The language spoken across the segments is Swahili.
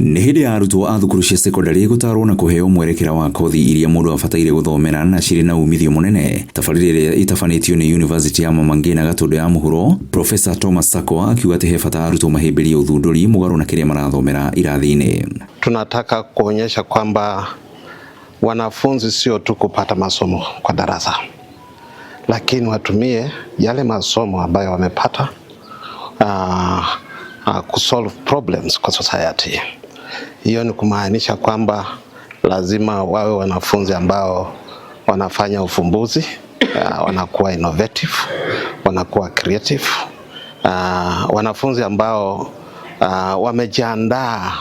Nĩ hĩndĩ ya arutwo a thukuru cia secondary gũtarwo na kũheo mwerekera wa kothi iria mũndũ abataire gũthomera na cirĩ na umithio mũnene. Tabarĩra ĩrĩa ĩtabanĩtio nĩ University ya Mama Ngina Gatũndũ ya mũhuro, Professor Thomas Sako akiuga atĩ he bata arutwo mahĩmbĩrie ũthundũri mũgarũ na kĩrĩa marathomera irathi-inĩ. Tunataka kuonyesha kwamba wanafunzi sio tu kupata masomo kwa darasa, lakini watumie yale masomo ambayo wamepata kusolve problems kwa society. Hiyo ni kumaanisha kwamba lazima wawe wanafunzi ambao wanafanya ufumbuzi, wanakuwa innovative, wanakuwa creative, wanafunzi ambao wamejiandaa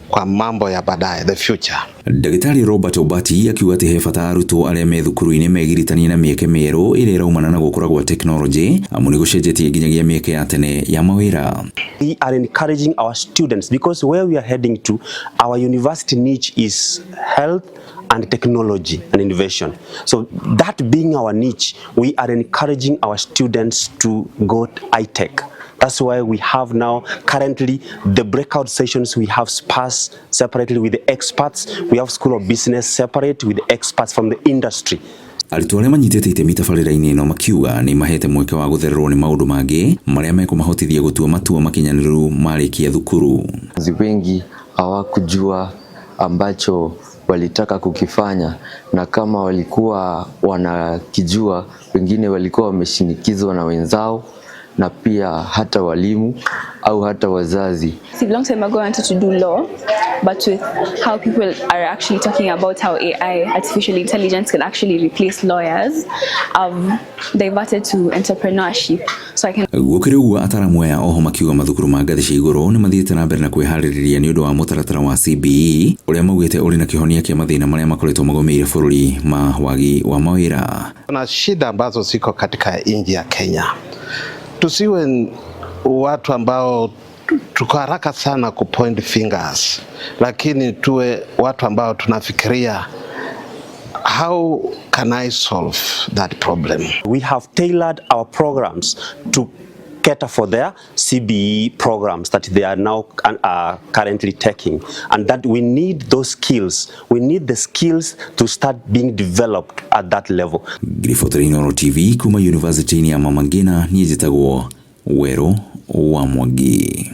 kwa mambo ya baadaye, the future. Dagĩtarĩ Robert Obati akiuga atĩ he bata arutwo arĩa me thukuru-inĩ megiritanie na mĩeke mĩerũ ĩrĩa ĩraumana na gũkũra gwa tekinoronjĩ, amu nĩ gũcenjetie nginyagia mĩeke ya tene ya mawĩra. We are encouraging our students because where we are heading to, our university niche is health and technology and innovation. So that being our niche, we are encouraging our students to go high-tech. That's why we have now currently the breakout sessions. We have SPAS separately with the experts. We have School of Business separate with the experts from the industry. Arutwo arĩa manyitĩte itemi tabarĩra-inĩ ĩno makiuga nĩ mahete mweke wa gũthererwo nĩ maũndũ mangĩ marĩa mekũmahotithia gũtua matua makinyanĩru marĩkia thukuru. Wengi hawakujua ambacho walitaka kukifanya, na kama walikuwa wanakijua, wengine walikuwa wameshinikizwa na wenzao na pia hata walimu au hata wazazi. Long time ago I wanted to do law, but with how people are actually talking about how AI, artificial intelligence, can actually replace lawyers, I've diverted to entrepreneurship. So I can gũkĩrĩ ũguo ataramu aya oho makiuga mathukuru ma ngathĩ cia igũrũ nĩ mathiĩte na mbere na kwĩharĩrĩria nĩ ũndũ wa mũtaratara wa CBE ũrĩa maugĩte ũrĩ na kĩhonia kĩa mathĩna marĩa makoretwo magomeire bũrũri ma wagi wa mawĩra. Kuna shida ambazo ziko katika nchi ya Kenya. Tusiwe watu ambao tuko haraka sana kupoint fingers, lakini tuwe watu ambao tunafikiria how can I solve that problem. We have tailored our programs to cater for their CBE programs that they are now currently taking, and that we need those skills. We need the skills to start being developed at that level. Grifoto Inooro TV kuma University ya Mama Ngina, niĩ njĩtagwo Werũ wa Mwangi.